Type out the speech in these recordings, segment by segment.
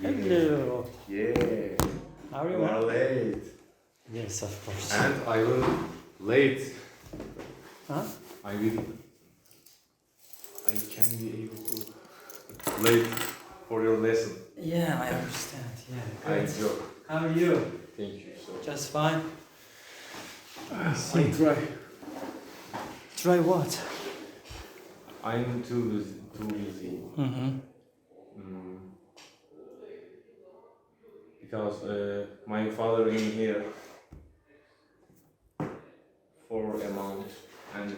Hello. Yeah. How are you, You are man? late. Yes, of course. And I will late. Huh? I will. I can be able to late for your lesson. Yeah, I understand. Yeah, I good. joke. How are you? Thank you so much. Just fine. I try. Try what? I'm too busy. Mm-hmm. Mm, because my father in here for a month and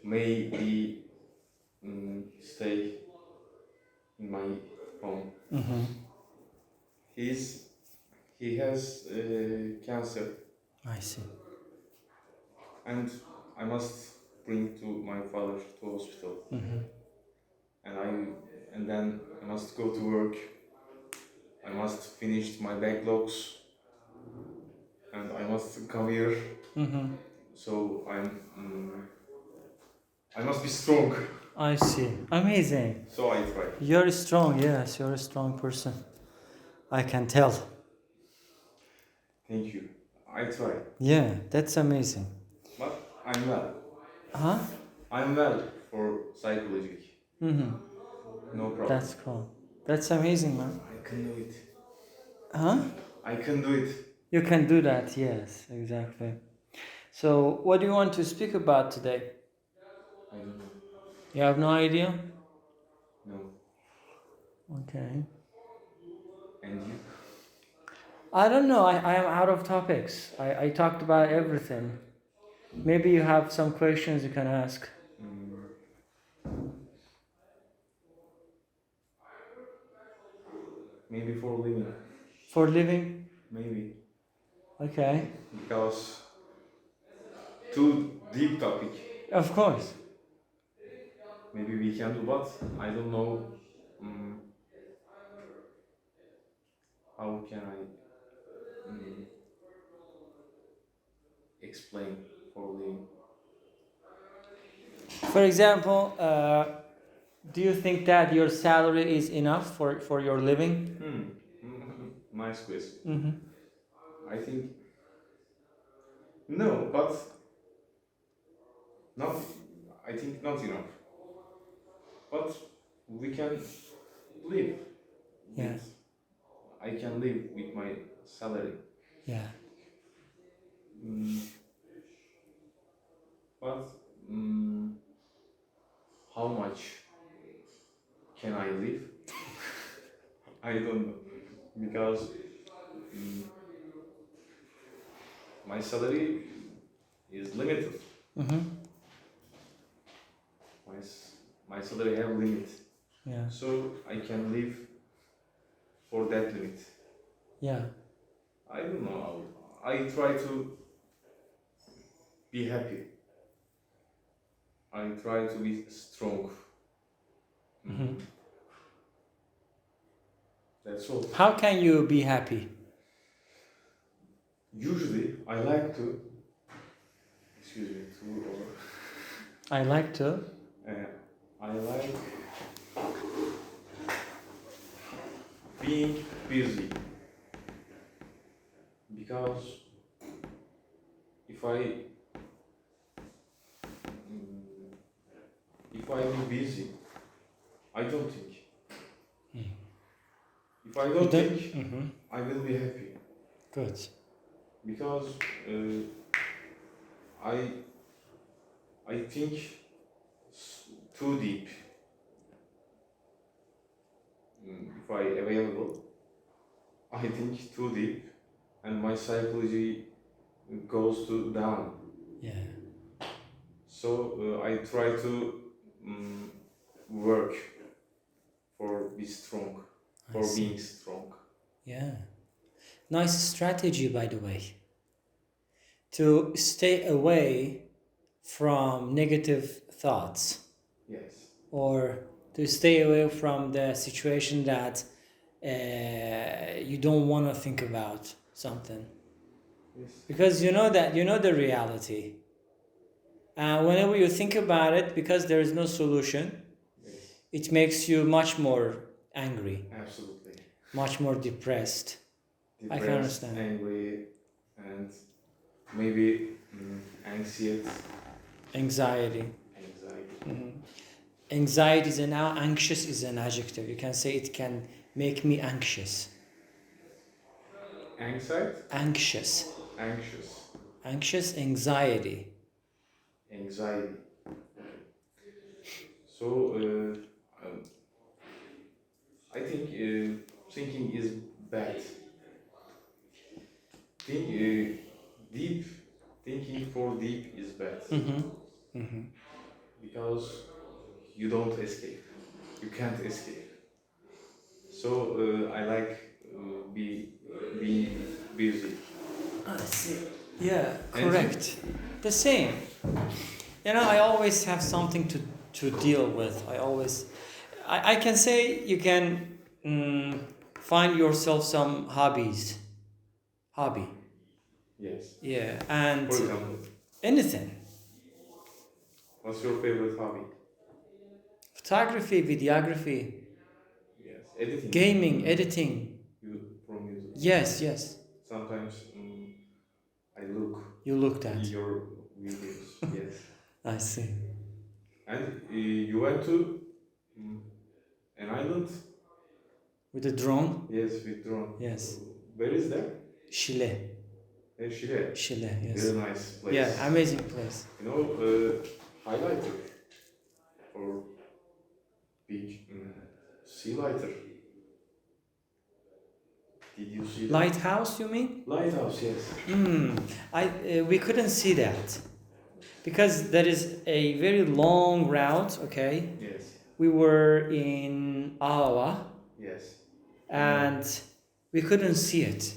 maybe stay in my home. Mm-hmm. He's he has cancer I see. and I must bring to my father to hospital Mm-hmm. and then I must go to work. I must finish my backlogs and I must come here. Mm-hmm. So I must be strong. I see. Amazing. So I try. You're strong. Yes, you're a strong person. I can tell. Thank you. I try. Yeah, that's amazing. But I'm well. Huh? I'm well for psychology. Mm-hmm. No problem. That's cool. That's amazing, man. I can do it. Huh? I can do it. You can do that. Yes, exactly. So, what do you want to speak about today? I don't know. You have no idea? No. Okay. And you? I don't know. I am out of topics. I talked about everything. Maybe you have some questions you can ask. Maybe for living. For living? Maybe. Okay. Because too deep topic. Of course. Maybe we can do, but I don't know how can I explain for living. For example, do you think that your salary is enough for your living? Nice question. Mm-hmm. I think no, but not. I think not enough. But we can live. Yeah. With, I can live with my salary. Yeah. But how much can I live? I don't know because my salary is limited. Mm-hmm. My salary have limit, Yeah. so I can live for that limit. Yeah. I don't know. I try to be happy. I try to be strong. Mm-hmm. That's all. How can you be happy? Usually, I like to. Excuse me. I like to. I like being busy because if I be busy, I don't think. If I don't think, I will be happy. Good. Because I think too deep. If I available, I think too deep, and my psychology goes to down. Yeah. So I try to work for be strong, for being strong. Yeah. Nice strategy, by the way. To stay away from negative thoughts. Yes. Or to stay away from the situation that you don't want to think about something. Yes. Because you know the reality. Whenever you think about it, because there is no solution, Yes. it makes you much more angry, Absolutely. much more depressed. I can Depressed, understand. angry, and maybe anxious, Anxiety. anxiety. Anxiety is a noun, anxious is an adjective. You can say it can make me anxious. Anxiety, Anxious. anxious, Anxious, anxiety. anxiety. So I think thinking is bad. Think deep. Thinking for deep is bad because you don't escape. You can't escape. So I like be busy. I see. Yeah, And correct. The same. You know, I always have something to deal with. I can say you can find yourself some hobbies. Hobby. yes. Yeah, and For example, anything. what's your favorite hobby? Photography, videography, Yes, editing. gaming, editing. You from YouTube. Yes, yes. Sometimes I look You looked at. your videos. Yes. I see. And you went to an island? With a drone? Yes, with drone. Yes. Where is that? Chile. Chile. Chile, yes. Very nice place. Yeah, amazing place. You know, highlighter or big sea lighter. Did you see that? Lighthouse, you mean? Lighthouse, yes. We couldn't see that because there is a very long route. Okay, Yes. we were in Iowa Yes. and we couldn't see it.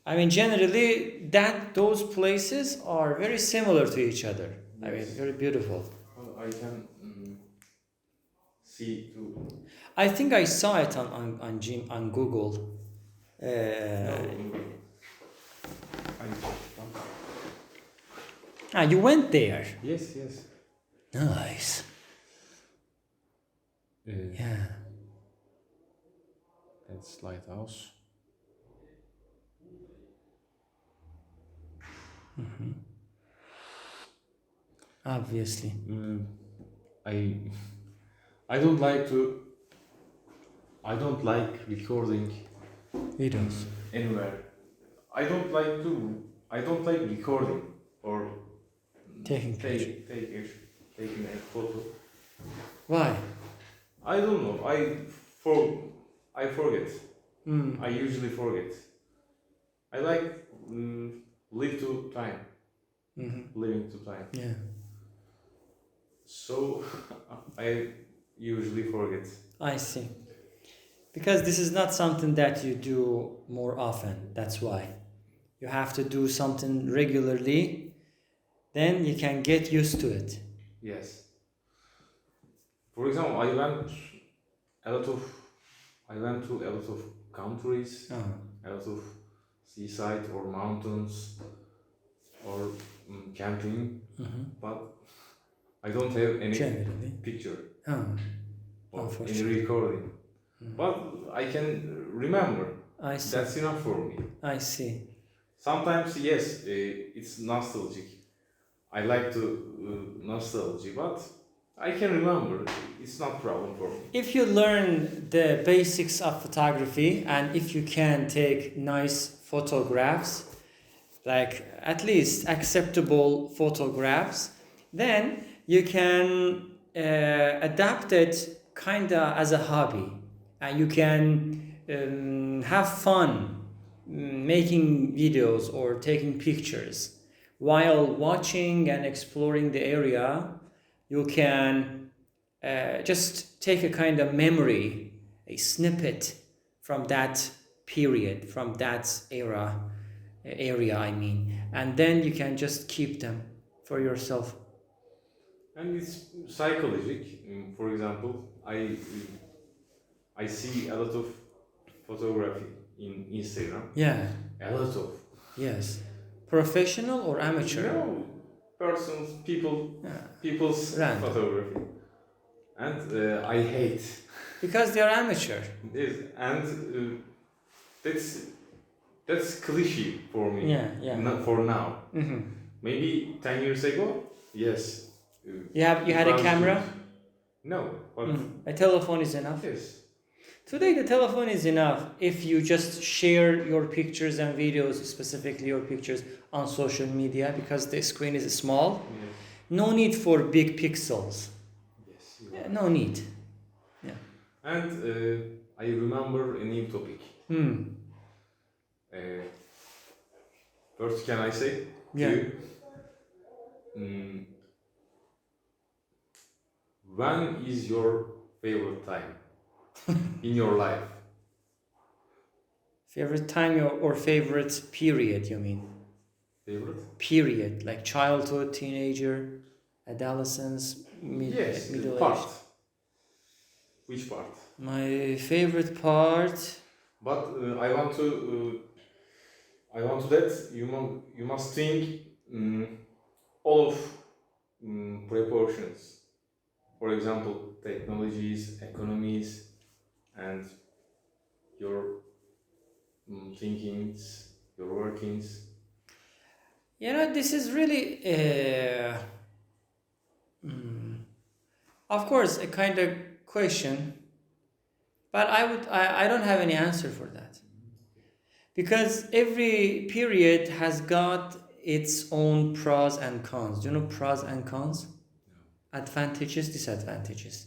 I mean, generally, those places are very similar to each other. I mean, Yes. very beautiful. Well, I can see too. I think I saw it on Google. No, You went there. yes, yes. Nice. Yeah. That's lighthouse. Obviously. I I don't like to. I don't like recording Videos. anywhere. I don't like to. I don't like recording or Taking picture. taking a photo. Why? I don't know. I forget. I usually forget. I like live to time. Living to time. Yeah. So I usually forget. I see. Because this is not something that you do more often. That's why. You have to do something regularly, then you can get used to it. Yes. For example, I went to a lot of countries, a lot of seaside or mountains or camping, but I don't have any Generally. picture Oh, or any unfortunately. recording. But I can remember. I see. That's enough for me. I see. Sometimes, yes, it's nostalgic. I like to nostalgia, but I can remember. It's not problem for me. If you learn the basics of photography and if you can take nice photographs, like at least acceptable photographs, then you can adapt it kinda as a hobby, and you can have fun making videos or taking pictures while watching and exploring the area. You can just take a kind of memory, a snippet from that period, from that area, I mean, and then you can just keep them for yourself. And it's psychological. For example, I see a lot of photography in Instagram. Yeah. A lot of. Yes. Professional or amateur? No, people's Random. photography. And I hate Because they are amateur. Yes, and that's that's cliche for me. Yeah, yeah. Not for now. Mm-hmm. Maybe 10 years ago, yes. You it had a was camera? good. No, but A telephone is enough. yes. Today the telephone is enough if you just share your pictures and videos, specifically your pictures on social media, because the screen is small. Yes. No need for big pixels. Yes. Yeah, no need. Yeah. And I remember a new topic. First, can I say? Yeah. Mm, when is your favorite time in your life? Favorite time or favorite period, you mean? Favorite? Period, like childhood, teenager, adolescence, Yes, middle part. age. Which part? My favorite part. But I want to that you must think all of proportions. For example, technologies, economies, and your thinkings, your workings. You know, this is really, of course, a kind of question, but I don't have any answer for that. Because every period has got its own pros and cons. Do you know pros and cons? No. Advantages, disadvantages.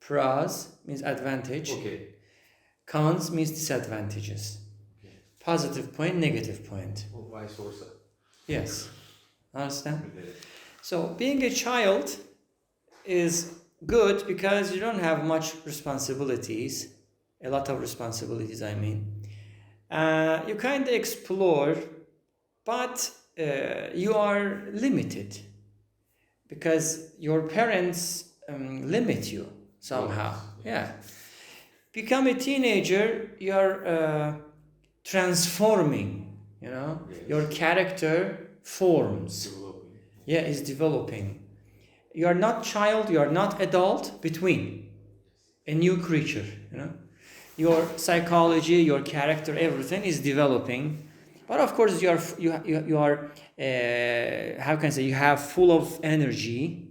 Pros means advantage. Okay. Cons means disadvantages. Okay. Positive point, negative point. Or vice versa. Yes. Understand? Okay. So being a child is good because you don't have much responsibilities. A lot of responsibilities, I mean. You kind of explore, but you are limited because your parents limit you somehow. Yeah. Become a teenager, you're transforming, you know. Yes. Your character forms. Developing. Yeah, is developing. You are not child, you are not adult, between. A new creature, you know. Your psychology, your character, everything is developing, but of course you are how can I say, you have full of energy.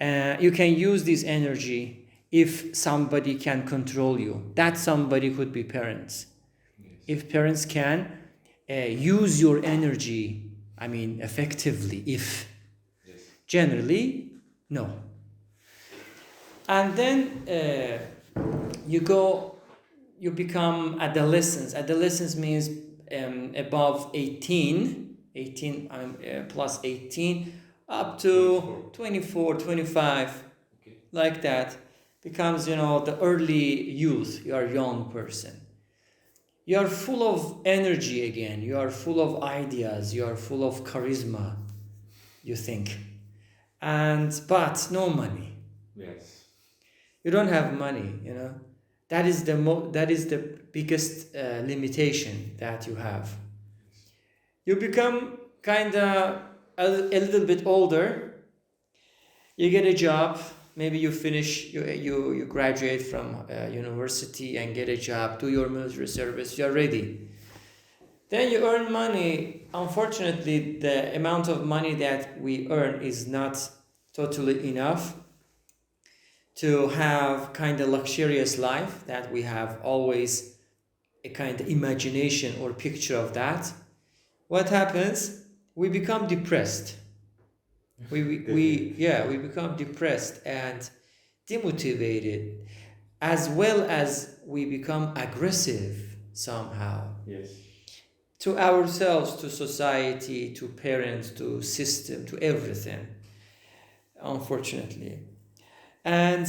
You can use this energy if somebody can control you. That somebody could be parents. Yes. If parents can use your energy, I mean effectively. If yes. Generally, no. And then you become adolescence. Adolescence means above 18 plus 18 up to 24, 25, okay. Like that. Becomes, you know, the early youth. You are a young person. You are full of energy again. You are full of ideas. You are full of charisma, you think. But no money. Yes. You don't have money, you know. That is the biggest limitation that you have. You become kind of a little bit older. You get a job. Maybe you finish. You graduate from university and get a job. Do your military service. You are ready. Then you earn money. Unfortunately, the amount of money that we earn is not totally enough to have kind of luxurious life that we have always a kind of imagination or picture of that. What happens? We become depressed. We become depressed and demotivated, as well as we become aggressive somehow. Yes. To ourselves, to society, to parents, to system, to everything. Unfortunately. And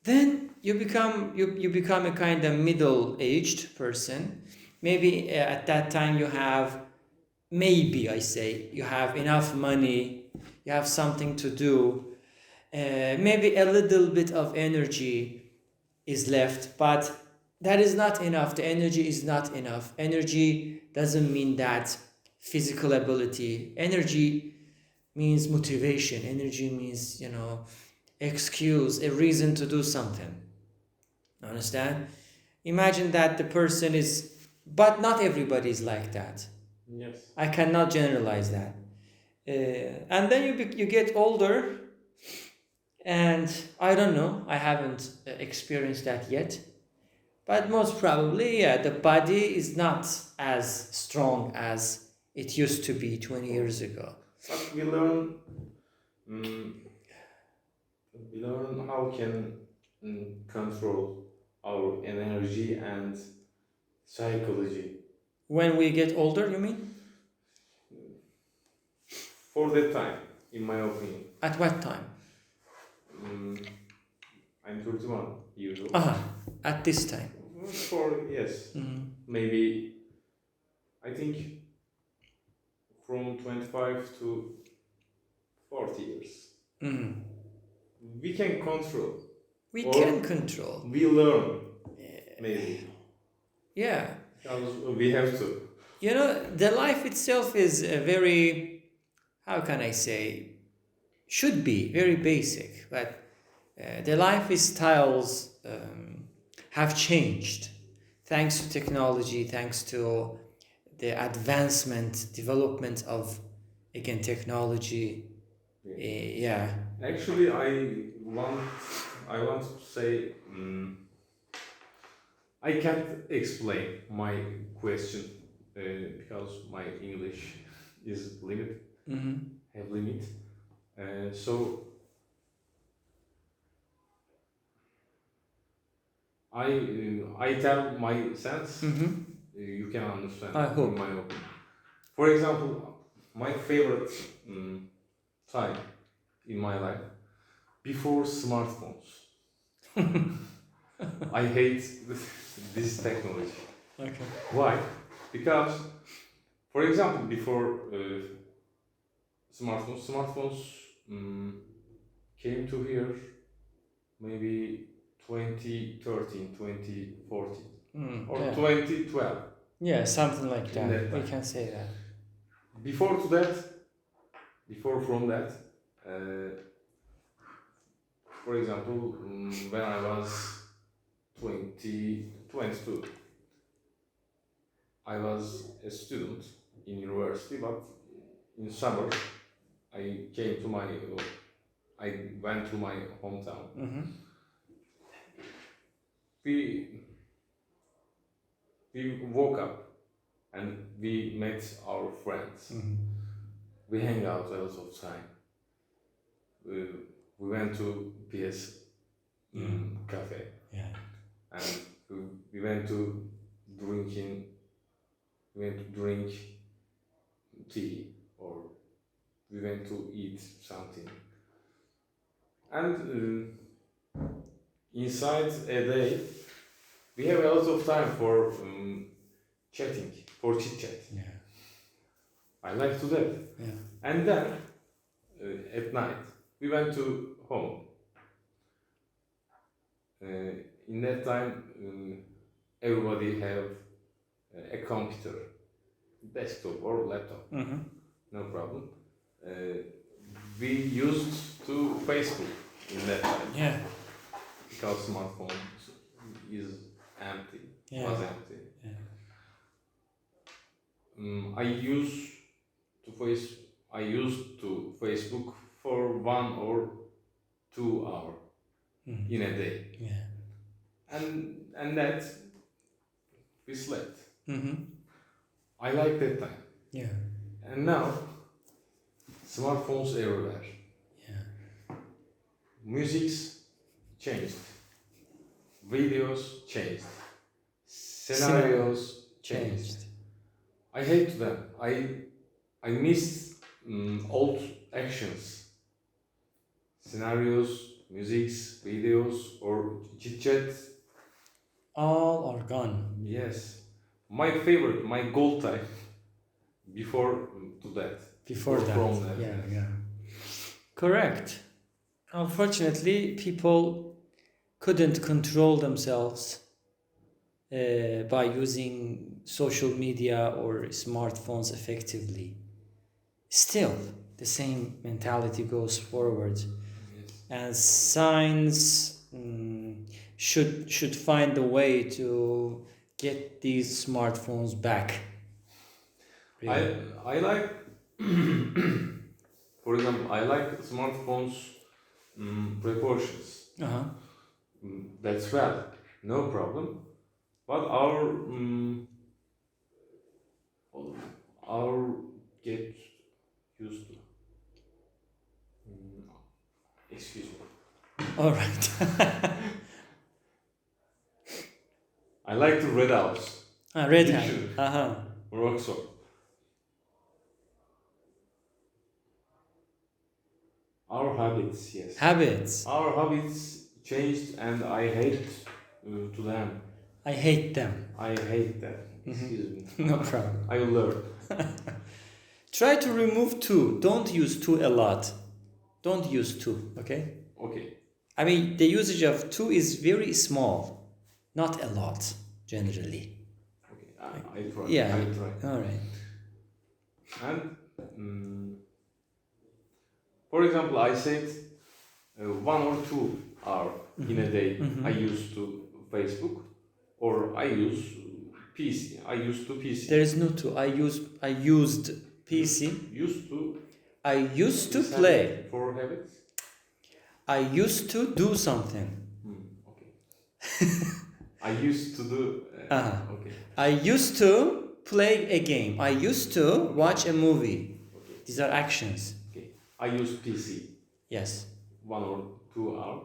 then you become a kind of middle-aged person. Maybe at that time you have enough money, you have something to do, maybe a little bit of energy is left, but that is not enough. The energy is not enough. Energy doesn't mean that physical ability. Energy means motivation. Energy means, excuse, a reason to do something. Understand? Imagine that the person is, but not everybody is like that. Yes. I cannot generalize that. And then you get older, and I don't know, I haven't experienced that yet. But most probably, yeah, the body is not as strong as it used to be 20 years ago. But mm, we learn how can control our energy and psychology. When we get older, you mean? For that time, in my opinion. At what time? Mm, I'm 31 years old. At this time. Yes, Mm-hmm. maybe I think from 25 to 40 years. Mm-hmm. We can control. We Or can control. We learn, maybe. Yeah. Because we have to. You know, the life itself is a very, how can I say, should be very basic, but the lifestyles have changed thanks to technology, thanks to the advancement, development of, again, technology. Yeah. Actually, want I want to say I can't explain my question because my English is limited, have limit. So I tell my sense. You can understand. I hope. In my opinion. For example, my favorite time in my life before smartphones. I hate this technology. Okay. Why? Because, for example, before smartphones came to here maybe 2013, 2014, or yeah. 2012. Yeah, something like In that. that We time. can say that. Before from that, for example, when I was 22, I was a student in university, but in summer, I went to my hometown. We woke up and we met our friends. We hang out a lot of time. We went to PS cafe. Yeah. And we went to drink tea, or we went to eat something. And inside a day, we have a lot of time for chatting, for chit chat. Yeah. I like to that. Yeah. And then at night, we went to home. In that time, everybody have a computer, desktop or laptop, no problem. We used to Facebook in that time. Yeah. Because smartphone is empty, Yeah. was empty. Yeah. I used to Facebook for 1 or 2 hours in a day. Yeah. And that we slept. I like that time. Yeah. And now smartphones everywhere. Yeah. Music's changed. Videos changed. Scenarios changed. I hate them. I miss old actions. Scenarios, musics, videos, or chit chat. All are gone. Yes. My favorite, my goal time before to that. Before that. From that. Yeah, yeah. Correct. Unfortunately, people couldn't control themselves by using social media or smartphones effectively. Still, the same mentality goes forward. Yes. and science should find a way to get these smartphones back. Really. I like, for example, I like smartphones proportions. Uh-huh. That's well, no problem. But our get used to. Mm, excuse me. All right. I like to read out. Red hat. Dictionary. Uh-huh. Or Oxford. Our habits, yes. Habits. Our habits changed, and I hate to them. I hate them. I hate them. Excuse me. No problem. I will learn. Try to remove two. Don't use two a lot. Don't use two, okay? Okay. I mean, the usage of two is very small, not a lot, generally. Okay. I try. Yeah. I try. All right. And for example, I said 1 or 2 hour in a day. I use to Facebook, or I use PC. I used to PC. There is no two. I used PC. Used to. I used to Is play. For habits. I used to do something. Okay. I used to do. Okay. I used to play a game. I used to watch a movie. Okay. These are actions. Okay. I use PC. Yes. 1 or 2 hour.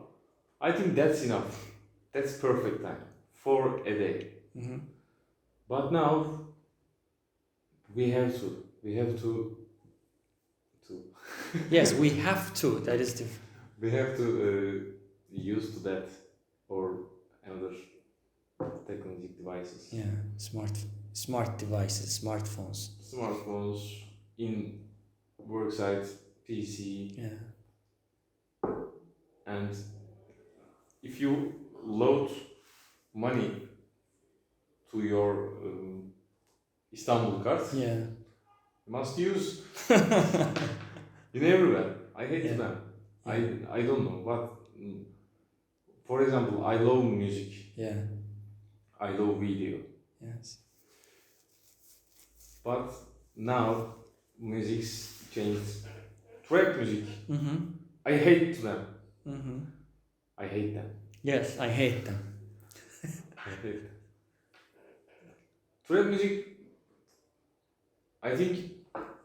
I think that's enough. That's perfect time for a day. But now we have to. Yes, we have to. That is different. We have to use to that or another technology devices. Yeah, smart devices, smartphones. Smartphones, in work site, PC. Yeah. And if you load money to your Istanbul card, Yeah. you must use in everywhere. I hate them. I don't know, but for example, I love music. Yeah. I love video. Yes. But now music's changed. Trap music. I hate them. I hate them. Yes, I hate them. I hate them. Trap music, I think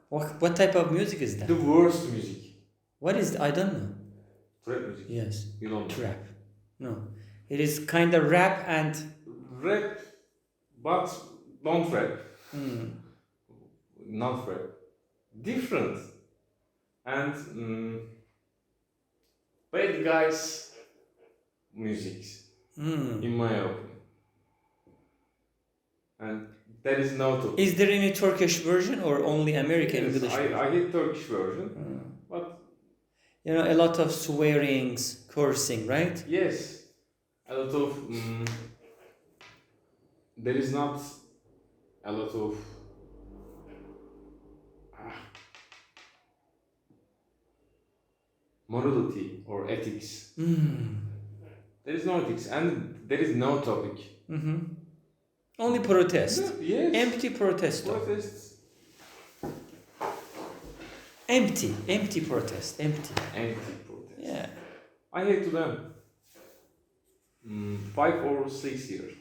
What type of music is that? the worst music. What is I don't know. Trap music. Yes. You don't know. Trap. No. It is kind of rap and Rap, but don't rap. Not rap. Different. And bad guys music, in my opinion. And there is no to. Is there any Turkish version or only American Yes, English? I hate Turkish version, but a lot of swearings, cursing, right? yes, a lot of there is not a lot of morality or ethics. There is no ethics, and there is no topic. Only protest. Yes. Empty protest. Protests. Empty protest. Empty. Empty protest. Yeah. I hate them. 5 or 6 years.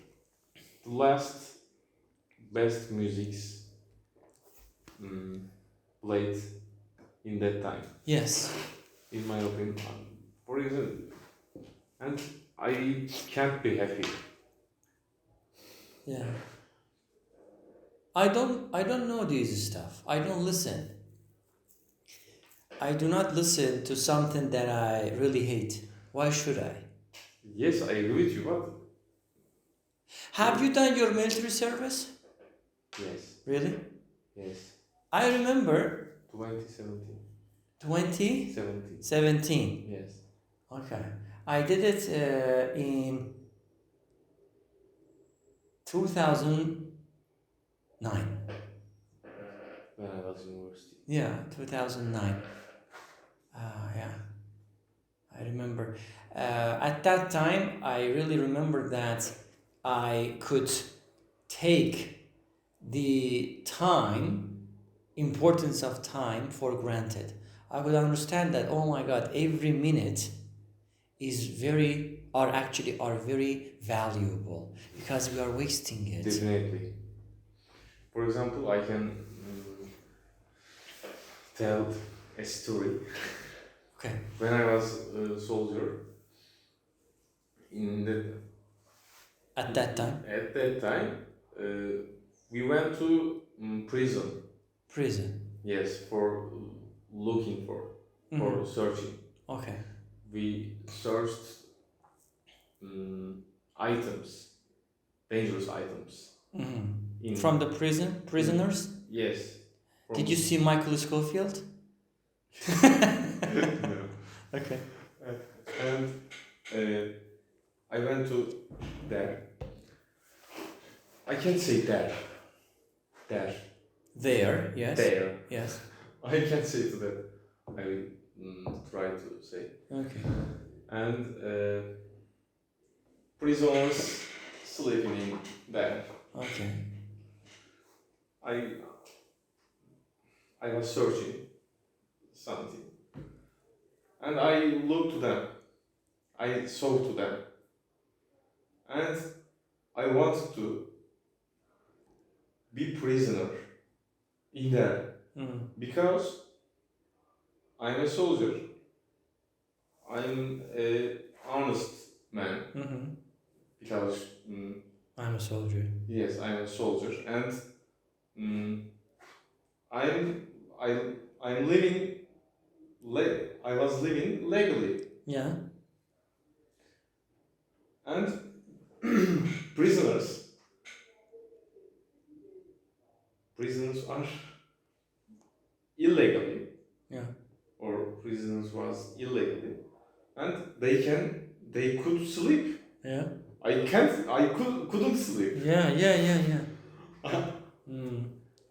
The last best musics played in that time. Yes. In my opinion. For example, and I can't be happy. Yeah. I don't know these stuff. I don't listen. I do not listen to something that I really hate. Why should I? Yes, I agree with you, but Have you done your military service? yes. Really? Yes. I remember 2017. 2017. 17. Yes. Okay. I did it in 2009. When I was in university. Yeah, 2009. Yeah. I remember. At that time, I really remember that I could take the time, importance of time for granted. I could understand that, oh my God, every minute are very valuable because we are wasting it. Definitely. For example, I can tell a story. Okay. When I was a soldier, At that time, we went to prison. prison. Yes, for looking for searching. Okay. We searched um, items, dangerous items. From the prisoners? Yes. Did you see Michael Scofield? No. Okay. And I went to there. I can't say there. There. There, yes. There. Yes. I can't say to that. I will try to say. Okay. And prisoners sleeping in there. Okay. I was searching something, and I looked to them. I saw to them, and I wanted to be prisoner in there because I'm a soldier. I'm a honest man because I'm a soldier. yes, I'm a soldier, and I'm living. I was living legally, Yeah. and prisoners are illegally. Yeah. Or prisoners was illegally, and they could sleep. Yeah. I couldn't sleep. Yeah.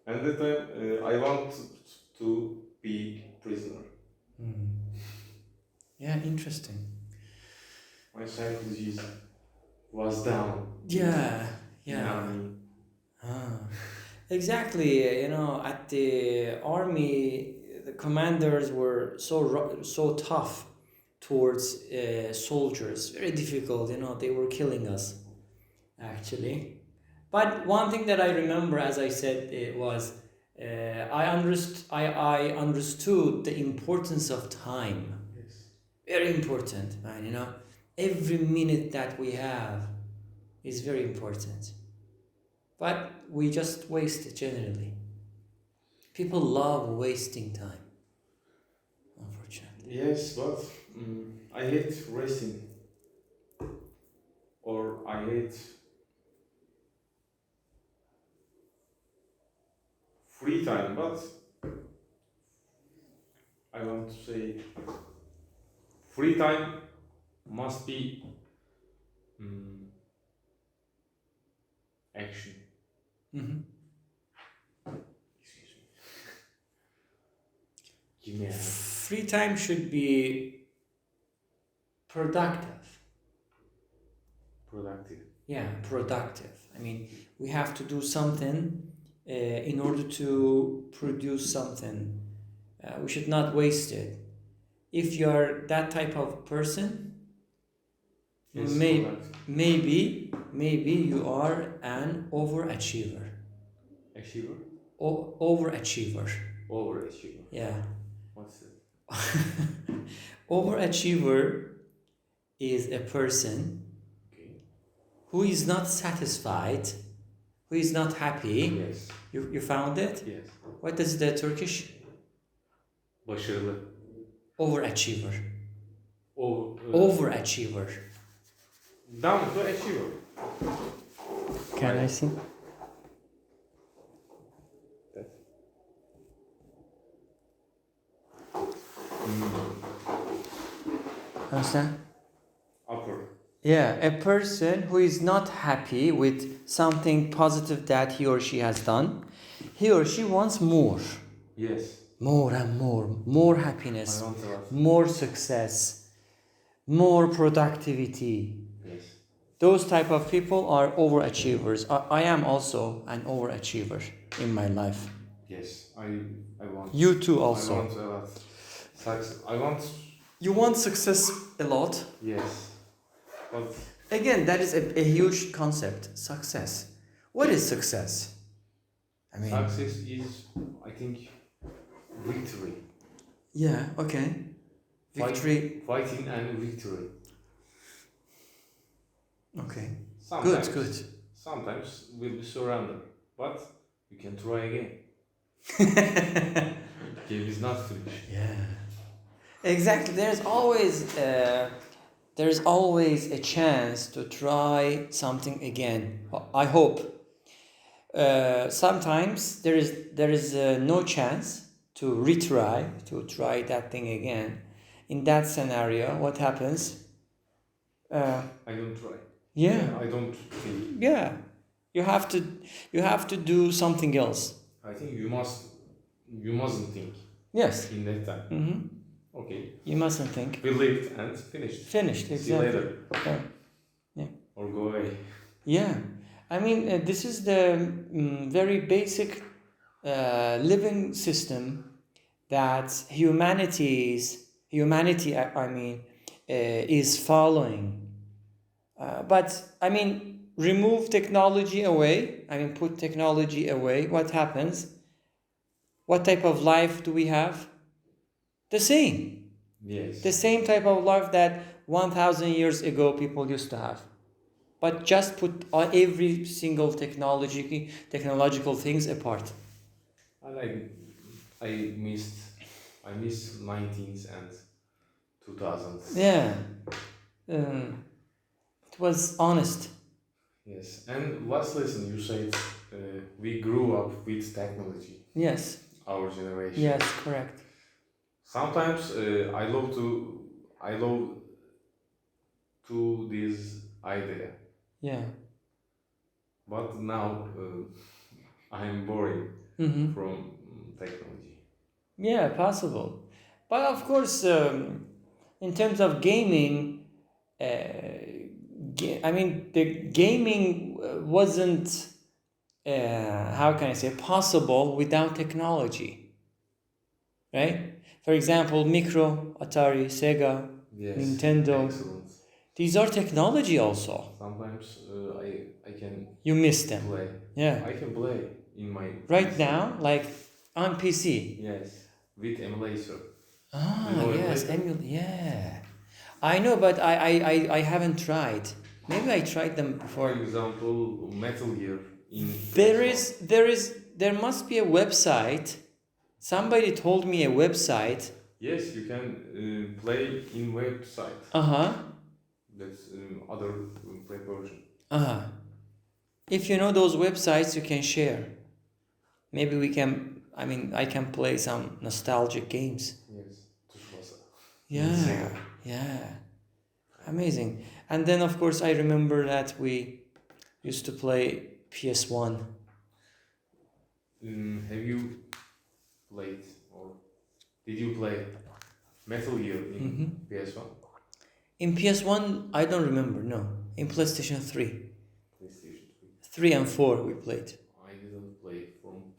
And that time I wanted to be prisoner. Yeah, interesting. My psychology was down. Yeah. Exactly. At the army, the commanders were so tough towards soldiers. Very difficult. They were killing us, actually. But one thing that I remember, as I said, it was I understood the importance of time. Yes. Very important, man. Every minute that we have is very important. But we just waste it generally. People love wasting time, unfortunately. Yes, but I hate racing. Or I hate free time, but I want to say free time must be action. Excuse me. Give me a hand. Free time should be productive. Productive. Yeah, productive. We have to do something in order to produce something. We should not waste it. If you are that type of person, Yes, maybe you are an overachiever. Achiever? Overachiever. Overachiever. Yeah. What's it? Overachiever is a person who is not satisfied, who is not happy. Yes. You found it? Yes. What is the Turkish? Başarılı. Overachiever. Overachiever. Down to achiever. Can I see? Understand? Upper. Yeah, a person who is not happy with something positive that he or she has done, he or she wants more. Yes. More and more. More happiness. I want a lot. More success. more productivity. Yes. Those type of people are overachievers. I am also an overachiever in my life. Yes, I want. You too I also. want a lot. I want. You want success a lot? Yes, but Again, that is a huge concept. Success. What is success? I mean, success is, I think, victory. yeah, okay. Victory. Fighting and victory. Okay. Sometimes, Good. Sometimes we'll be surrendered, but you can try again. Game is not finished. Yeah. Exactly. There's always a chance to try something again. I hope. Sometimes there is no chance to retry to try that thing again. In that scenario, what happens? I don't try. Yeah. I don't think. Yeah. You have to do something else. I think you mustn't think Yes. in that time. Mm-hmm. Okay. You mustn't think. We lived and finished. Finished. See you Exactly. later. Yeah. Yeah. Or go away. Yeah. I mean, this is the very basic living system that humanity, I mean, is following. But I mean, remove technology away. I mean, put technology away. What happens? What type of life do we have? The same. Yes. The same type of life that 1,000 years ago people used to have. But just put every single technological things apart. I miss 19s and 2000s. Yeah. It was honest. Yes. And last lesson you said we grew up with technology. Yes. Our generation. Yes, correct. Sometimes I love to this idea. Yeah. But now I'm boring Mm-hmm. from technology. Yeah, possible. But of course, in terms of gaming, I mean, the gaming wasn't, how can I say, possible without technology, right? For example, Micro, Atari, Sega, Yes. Nintendo. Excellent. These are technology also. Sometimes I can You miss them. play. Yeah. I can play in my Right PC. now, like on PC. Yes, with emulator. Ah, You know yes, emulator? yeah. I know, but I haven't tried. Maybe I tried them For before. example, Metal Gear in There must be a website. Somebody told me a website. Yes, you can play in website. Uh-huh. That's other play version. Uh-huh. If you know those websites, you can share. Maybe I can play some nostalgic games. Yes, Tsubasa. Yeah, Sega. yeah. Amazing. And then, of course, I remember that we used to play PS1. Have you played or did you play Metal Gear in PS1? In PS1, I don't remember, no. In PlayStation 3. PlayStation 3. 3 and 4 we played. I didn't play from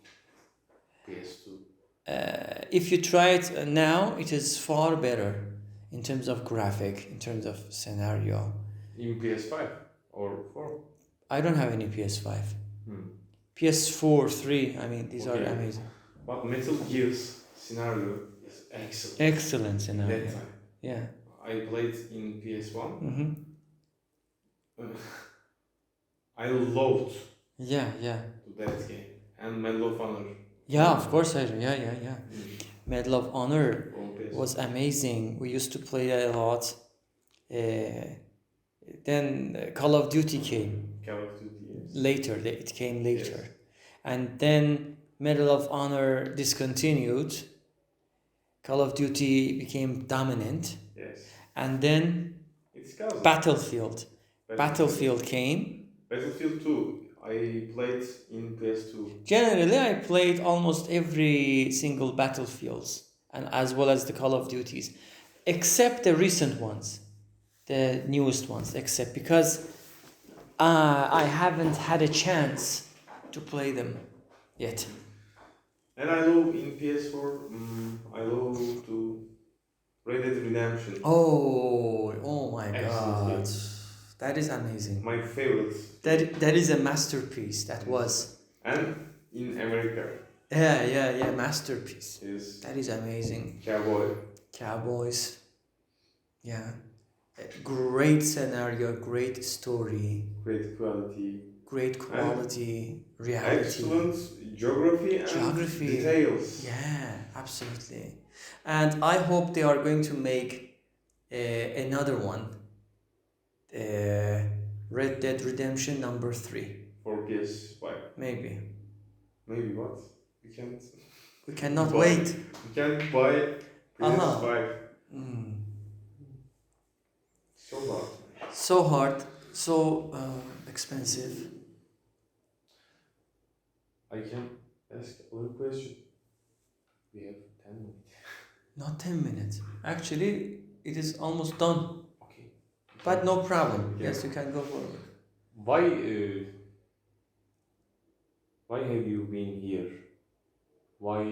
PS2. If you try it now, it is far better in terms of graphic, in terms of scenario. In PS5 or 4? I don't have any PS5. Hmm. PS4, 3, I mean, these are Okay. amazing. But Metal Gear's scenario is excellent. Excellent scenario. That time. Yeah. I played in PS1. Mm-hmm. I loved Yeah. that game. And Medal of Honor. Yeah, of course I do. Yeah. Medal of Honor From PS1. was amazing. We used to play that a lot. Then Call of Duty came Call of Duty, yes. later. It came later. Yes. And then Medal of Honor discontinued. Call of Duty became dominant. Yes. And then It's cousin. Battlefield came. Battlefield 2. I played in PS2. Generally, I played almost every single Battlefields, and as well as the Call of Duties, except the recent ones. the newest ones, except because I haven't had a chance to play them yet. And I love in PS4. I love to Red Dead Redemption. Oh my Excellent God, game. that is amazing. My favorite. That is a masterpiece. That was. And in America. Yeah, masterpiece. Is That is amazing. Cowboys. Yeah. Great scenario, great story, Great quality. great quality, reality. Excellent geography and details. Yeah, absolutely. And I hope they are going to make another one. Red Dead Redemption number 3. For PS5. Maybe. Maybe what? We can't. We cannot wait. We can't buy PS5. So hard. So hard, so expensive. I can ask one question. We have 10 minutes. Not 10 minutes. Actually, it is almost done. Okay. But no problem. Yeah. Yes, you can go forward. Why have you been here? Why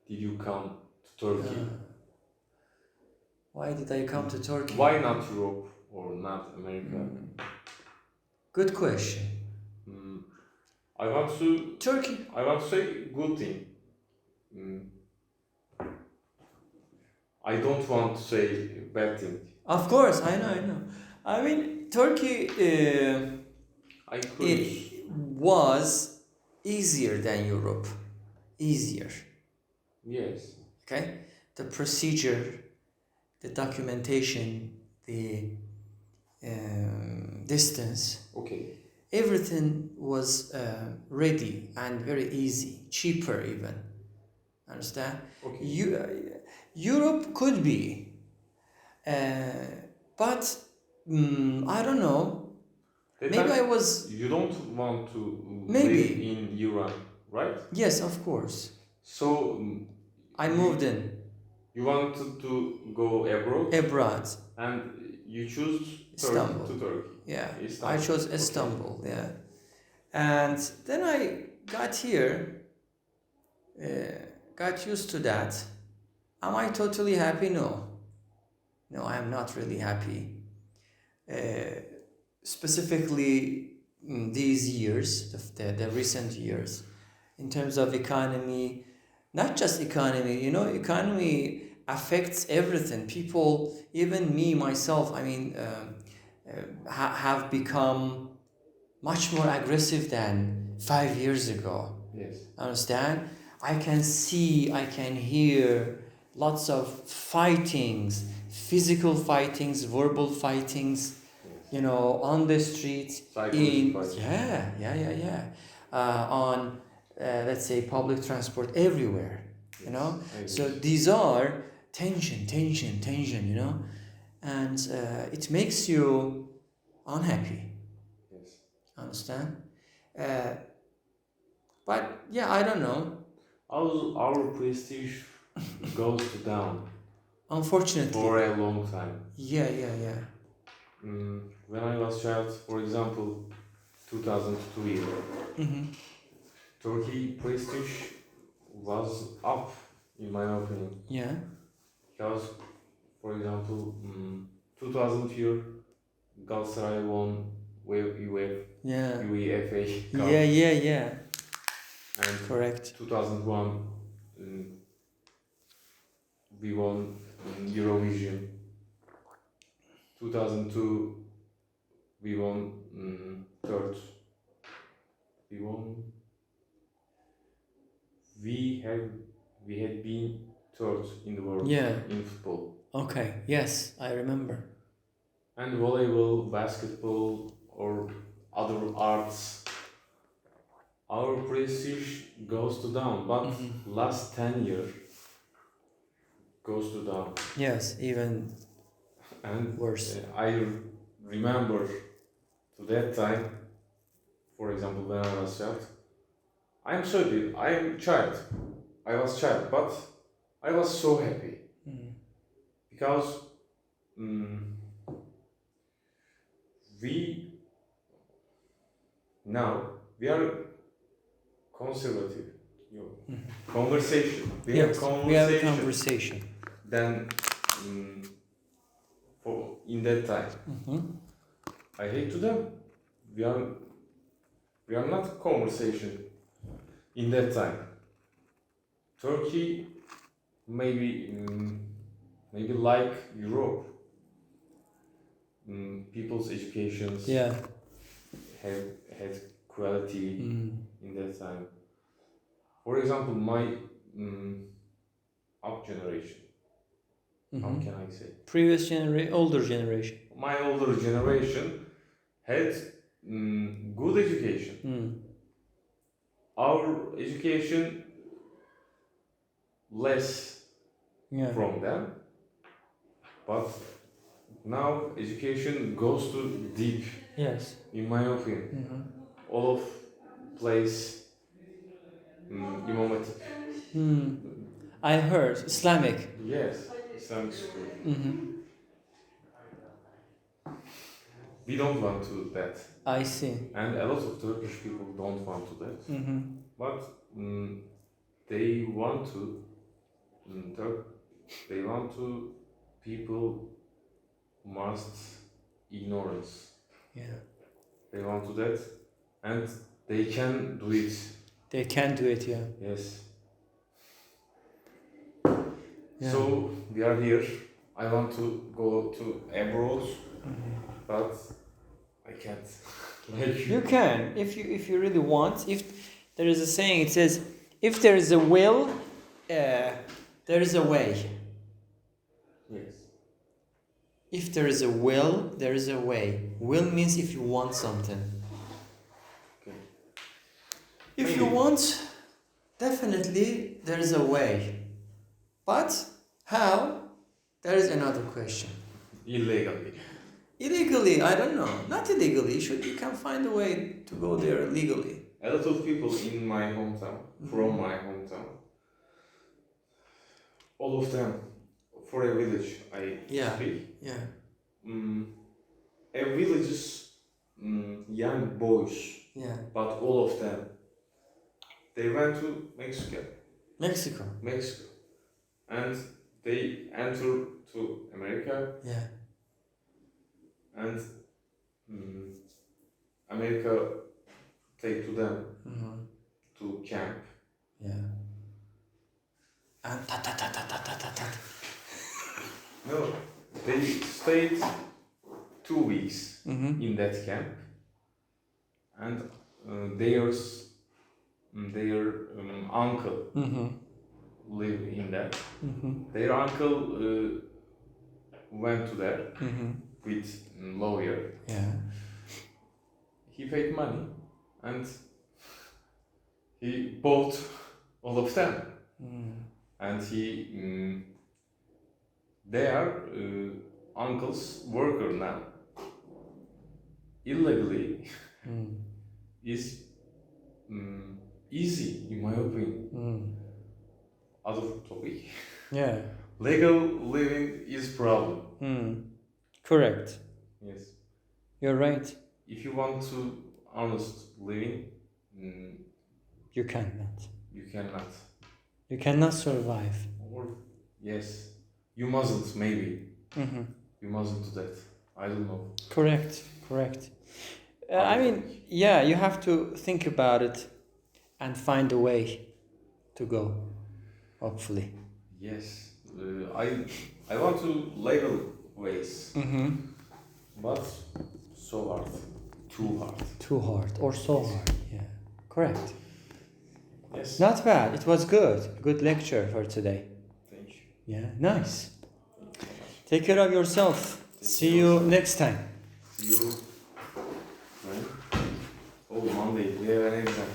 did you come to Turkey? Why did I come to Turkey? Why not Europe or not America? Good question. I want to Turkey. I want to say good thing. I don't want to say bad thing. Of course, I know. I mean, Turkey it was easier than Europe. Easier. Yes. Okay? The procedure, the documentation, the distance. Okay. Everything was ready and very easy, cheaper even. Understand? Okay. Europe could be, but I don't know. That Maybe time I was. You don't want to Maybe. live in Iran, right? Yes, of course. So I moved in. You wanted to go abroad. Abroad. And you choose Istanbul. to Turkey. Yeah. Istanbul. I chose Istanbul. Okay. Yeah. And then I got here. Got used to that. Am I totally happy? No. No, I am not really happy. Specifically these years, the recent years, in terms of economy, not just economy, economy affects everything. People, even me, myself, I mean, have become much more aggressive than 5 years ago. Yes. Understand? I can see, I can hear lots of fightings, physical fightings, verbal fightings, on the streets. On, let's say, public transport everywhere, So these are tension, and it makes you unhappy. Yes. Understand? But yeah, I don't know. Our prestige goes down. Unfortunately. For a long time. Yeah. When I was child, for example, 2002 year, Turkey prestige was up, in my opinion. Yeah. Because, for example, 2000 year, Galatasaray won UEFA Cup. Yeah. And correct. 2001, we won Eurovision. 2002, we won third. We had been third in the world in football. Okay. Yes, I remember. And volleyball, basketball, or other arts, our prestige goes down. But last 10 years goes down. Yes, even and worse. I remember to that time, for example, when I was child. I'm sorry, I was child, but I was so happy because we now we are conservative. Conversation. We have Yes, conversation. we have a conversation. Then, for in that time, I hate to them. We are not conversation in that time. Turkey maybe like Europe. People's educations had quality in that time. For example, my up generation. How can I say? Previous generation, older generation. My older generation had good education. Our education less from them, but now education goes to deep. Yes. In my opinion, all of place Imam Hatip. I heard Islamic. Yes, Islamic school. We don't want to that. I see. And a lot of Turkish people don't want to that. But they want to. They want to. People must ignorance. Yeah. They want to that, and they can do it. They can do it, yeah. Yes. Yeah. So we are here. I want to go to abroad, but I can't. Like you can if you really want. If there is a saying, it says, if there is a will, there is a way. Yes. If there is a will, there is a way. Will means if you want something. Okay. If you want, definitely there is a way. But how? There is another question. Illegally. Illegally, I don't know. Not illegally. You can find a way to go there legally. A lot of people in my hometown, from my hometown, all of them, for a village I speak. Yeah. A village's young boys, but all of them, they went to Mexico, and they entered to America, and America take to them to camp. And No, they stayed 2 weeks in that camp, and their uncle live in that. Their uncle went to there with lawyer. He paid money and he bought all of them, and they are uncle's worker now. Illegally is easy in my opinion. Other topic. Legal living is problem. Correct. Yes. You're right. If you want to honest living, you cannot. You cannot. You cannot survive. Or yes, you mustn't. Maybe you mustn't do that. I don't know. Correct. I mean, you have to think about it and find a way to go. Hopefully. Yes, I want to legal ways, but so hard, too hard or so hard. Correct. Yes. Not bad. It was good lecture for today. Thank you. Nice. Take care of yourself. See you next time. See you. Oh, Monday we have an exam.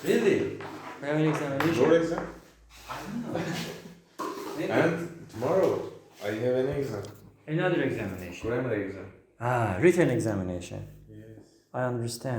Really? We have an examination. Your exam? I don't know. Maybe. And tomorrow I have an exam. Another examination. Grammar exam. Written examination. Yes. I understand.